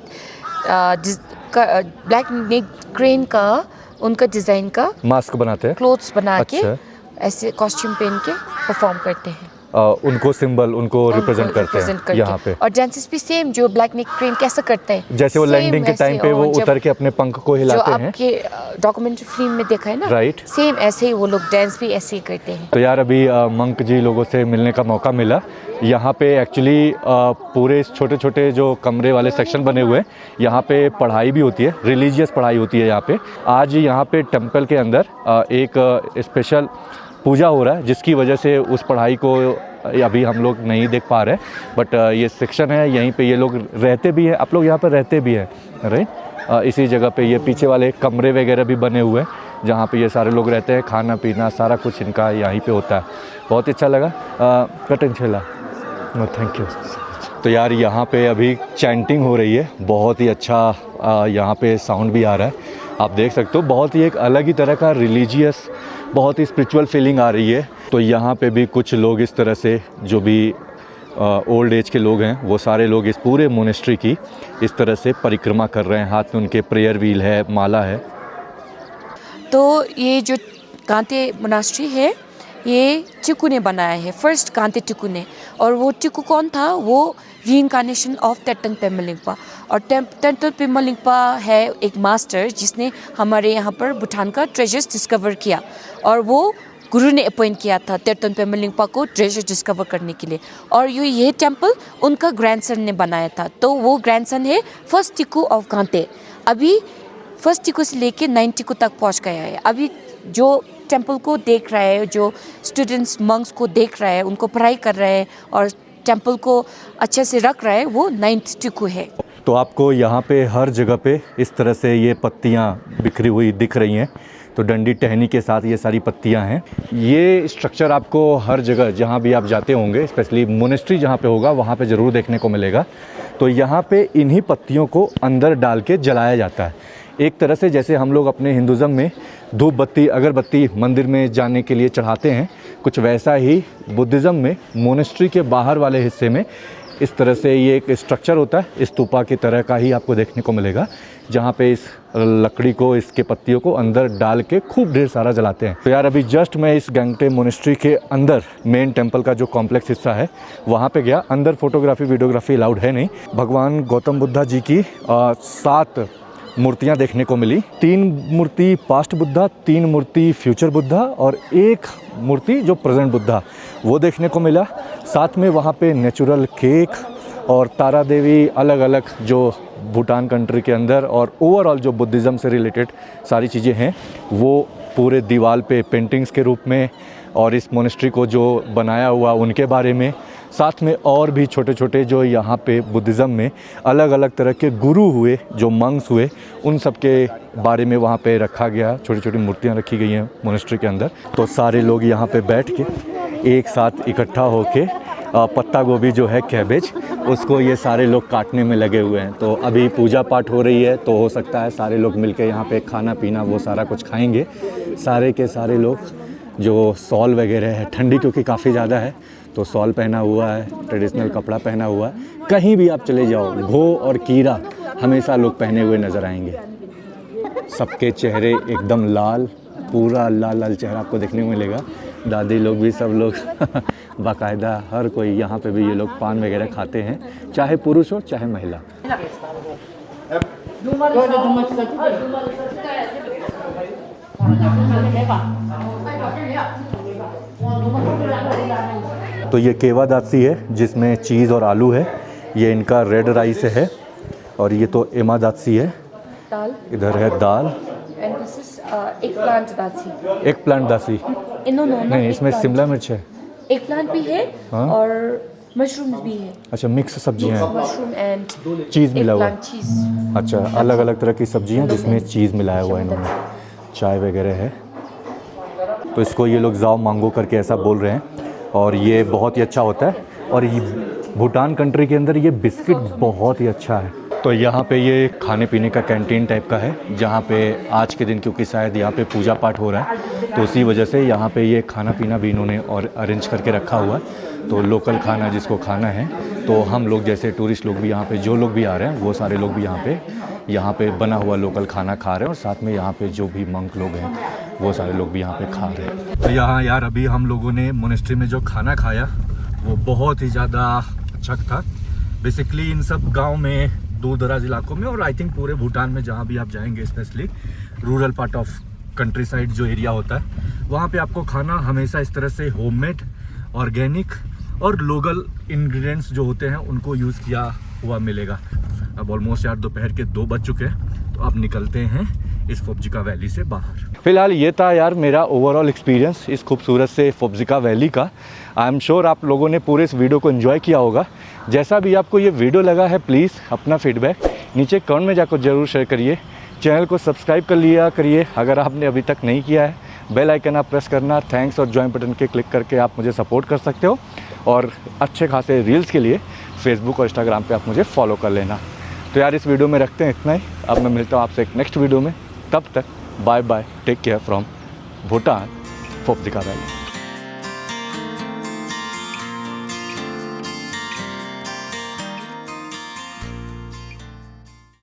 ब्लैक नेक क्रेन का उनका डिज़ाइन का मास्क बनाते हैं, क्लोथ्स बना के अच्छा। ऐसे कॉस्ट्यूम पहन के परफॉर्म करते हैं, उनको सिंबल उनको रिप्रेजेंट करते हैं यहाँ पे। और डांसेस भी सेम जो ब्लैक नेक क्रेन कैसा करते हैं, जैसे वो same लैंडिंग के वैसे। टाइम पे वो और जब- उतर के अपने पंख को जो हिलाते हैं। आपके डॉक्यूमेंट्री फिल्म में देखा है ना, Right. सेम ऐसे ही वो लोग डांस भी ऐसे ही करते हैं। तो यार अभी मंक जी लोगों से मिलने का मौका मिला। यहाँ पे एक्चुअली पूरे छोटे छोटे जो कमरे वाले सेक्शन बने हुए हैं, यहाँ पे पढ़ाई भी होती है, रिलीजियस पढ़ाई होती है यहाँ पे। आज यहाँ पे टेम्पल के अंदर एक स्पेशल पूजा हो रहा है, जिसकी वजह से उस पढ़ाई को अभी हम लोग नहीं देख पा रहे, बट ये सेक्शन है, यहीं पे ये लोग रहते भी हैं। आप लोग यहाँ पर रहते भी हैं, राइट? इसी जगह पे ये पीछे वाले कमरे वगैरह भी बने हुए हैं, जहाँ पे ये सारे लोग रहते हैं, खाना पीना सारा कुछ इनका यहीं पे होता है। बहुत अच्छा लगा। कटन छेला, थैंक यू। तो यार यहाँ पे अभी चैंटिंग हो रही है, बहुत ही अच्छा यहाँ पे साउंड भी आ रहा है, आप देख सकते हो। बहुत ही एक अलग ही तरह का रिलीजियस, बहुत ही स्पिरिचुअल फीलिंग आ रही है। तो यहाँ पे भी कुछ लोग इस तरह से, जो भी ओल्ड एज के लोग हैं, वो सारे लोग इस पूरे मोनेस्ट्री की इस तरह से परिक्रमा कर रहे हैं। हाथ में उनके प्रेयर व्हील है, माला है। तो ये जो कांते मोनास्ट्री है, ये टिकू ने बनाया है, फर्स्ट कांते टिकू ने। और वो टिकू कौन था? वो रीइंकार्नेशन ऑफ तेतन पेमा लिंगपा। और तेतन पेमा लिंगपा है एक मास्टर जिसने हमारे यहाँ पर भूटान का ट्रेजर्स डिस्कवर किया, और वो गुरु ने अपॉइंट किया था तेतन पेमा लिंगपा को ट्रेजर डिस्कवर करने के लिए। और ये टेम्पल उनका ग्रैंडसन ने बनाया था, तो वो ग्रैंडसन है फर्स्ट टिकू ऑफ कांते। अभी फर्स्ट टिकू से लेके 9 टिकू तक पहुँच गया है। अभी जो टेम्पल को देख रहा है, जो स्टूडेंट्स मंक्स को देख रहा है, उनको पढ़ाई कर रहे हैं और टेम्पल को अच्छे से रख रहा है, वो 9th टिकू है। तो आपको यहाँ पे हर जगह पे इस तरह से ये पत्तियाँ बिखरी हुई दिख रही हैं। तो डंडी टहनी के साथ ये सारी पत्तियाँ हैं। ये स्ट्रक्चर आपको हर जगह जहाँ भी आप जाते होंगे, स्पेशली मोनेस्ट्री जहाँ पे होगा, वहाँ पे ज़रूर देखने को मिलेगा। तो यहाँ पे इन्हीं पत्तियों को अंदर डाल के जलाया जाता है। एक तरह से जैसे हम लोग अपने हिंदुज़म में धूप बत्ती अगरबत्ती मंदिर में जाने के लिए चढ़ाते हैं, कुछ वैसा ही बुद्धिज़्म में मोनेस्ट्री के बाहर वाले हिस्से में इस तरह से ये एक स्ट्रक्चर होता है, स्तूपा की तरह का ही आपको देखने को मिलेगा, जहाँ पे इस लकड़ी को, इसके पत्तियों को अंदर डाल के खूब ढेर सारा जलाते हैं। तो यार अभी जस्ट मैं इस गंगटे मोनेस्ट्री के अंदर मेन टेम्पल का जो कॉम्प्लेक्स हिस्सा है वहाँ पे गया। अंदर फोटोग्राफी वीडियोग्राफी अलाउड है नहीं। भगवान गौतम बुद्धा जी की 7 मूर्तियाँ देखने को मिली। 3 मूर्ति पास्ट बुद्धा, 3 मूर्ति फ्यूचर बुद्धा और 1 मूर्ति जो प्रेजेंट बुद्धा, वो देखने को मिला। साथ में वहाँ पे नेचुरल केक और तारा देवी, अलग अलग जो भूटान कंट्री के अंदर और ओवरऑल जो बुद्धिज़्म से रिलेटेड सारी चीज़ें हैं, वो पूरे दीवार पे पेंटिंग्स के रूप में, और इस मोनेस्ट्री को जो बनाया हुआ उनके बारे में, साथ में और भी छोटे छोटे जो यहाँ पे बुद्धिज़्म में अलग अलग तरह के गुरु हुए, जो मंक्स हुए, उन सब के बारे में वहाँ पे रखा गया। छोटी छोटी मूर्तियाँ रखी गई हैं मोनेस्ट्री के अंदर। तो सारे लोग यहाँ पे बैठ के एक साथ इकट्ठा होके पत्ता गोभी जो है, कैबेज, उसको ये सारे लोग काटने में लगे हुए हैं। तो अभी पूजा पाठ हो रही है, तो हो सकता है सारे लोग मिलके यहाँ पे खाना पीना वो सारा कुछ खाएंगे। सारे के सारे लोग जो सॉल वगैरह है, ठंडी क्योंकि काफ़ी ज़्यादा है, तो सॉल पहना हुआ है, ट्रेडिशनल कपड़ा पहना हुआ है। कहीं भी आप चले जाओ, घो और कीरा हमेशा लोग पहने हुए नज़र आएंगे। सबके चेहरे एकदम लाल, पूरा लाल लाल चेहरा आपको देखने को मिलेगा। दादी लोग भी, सब लोग बाकायदा हर कोई यहाँ पे भी ये लोग पान वगैरह खाते हैं, चाहे पुरुष हो चाहे महिला। तो ये केवा दासी है जिसमें चीज़ और आलू है, ये इनका रेड राइस है, और ये तो एमा दासी है, दाल, इधर है दाल, एंड दिस इज एगप्लांट दासी। एक प्लांट दासी नहीं, इसमें शिमला मिर्च है, एक प्लांट भी है, हाँ? और मशरूम्स भी है। अच्छा, मिक्स सब्जियां हैं, मशरूम एंड चीज़ मिला हुआ है। चीज़। अच्छा, अलग अलग तरह की सब्जियां जिसमें चीज़ मिलाया हुआ है इन्होंने, चाय वगैरह है। तो इसको ये लोग जाओ मांगो करके ऐसा बोल रहे हैं, और ये बहुत ही अच्छा होता है। और ये भूटान कंट्री के अंदर ये बिस्किट बहुत ही अच्छा है। तो यहाँ पे ये खाने पीने का कैंटीन टाइप का है, जहाँ पे आज के दिन क्योंकि शायद यहाँ पे पूजा पाठ हो रहा है, तो उसी वजह से यहाँ पे ये खाना पीना भी इन्होंने और अरेंज करके रखा हुआ है। तो लोकल खाना जिसको खाना है, तो हम लोग जैसे टूरिस्ट लोग भी यहाँ पे, जो लोग भी आ रहे हैं, वो सारे लोग भी यहाँ पे यहाँ पे बना हुआ लोकल खाना खा रहे हैं और साथ में यहाँ पे जो भी मंक लोग हैं वो सारे लोग भी यहाँ पे खा रहे हैं। तो यहाँ यार अभी हम लोगों ने मोनेस्ट्री में जो खाना खाया वो बहुत ही ज़्यादा अच्छा था। बेसिकली इन सब गांव में, दूर दराज इलाकों में और आई थिंक पूरे भूटान में जहाँ भी आप जाएंगे, specially rural part of country side जो एरिया होता है, वहाँ पे आपको खाना हमेशा इस तरह से होममेड, ऑर्गेनिक और लोकल इंग्रेडिएंट्स जो होते हैं उनको यूज़ किया हुआ मिलेगा। अब ऑलमोस्ट यार दोपहर के 2 बज चुके हैं, तो अब निकलते हैं इस फोब्जिका वैली से बाहर। फिलहाल ये था यार मेरा ओवरऑल एक्सपीरियंस इस खूबसूरत से फोब्जिका वैली का। आई एम श्योर आप लोगों ने पूरे इस वीडियो को एंजॉय किया होगा। जैसा भी आपको ये वीडियो लगा है, प्लीज़ अपना फीडबैक नीचे कमेंट में जाकर ज़रूर शेयर करिए। चैनल को सब्सक्राइब कर लिया करिए अगर आपने अभी तक नहीं किया है। बेल आइकन आप प्रेस करना, थैंक्स और ज्वाइन बटन के क्लिक करके आप मुझे सपोर्ट कर सकते हो। और अच्छे खासे रील्स के लिए फेसबुक और इंस्टाग्राम पे आप मुझे फॉलो कर लेना। तो यार इस वीडियो में रखते हैं इतना ही। अब मैं मिलता हूँ आपसे एक नेक्स्ट वीडियो में। तब तक bye bye, take care from Bhutan, Phobjikha valley.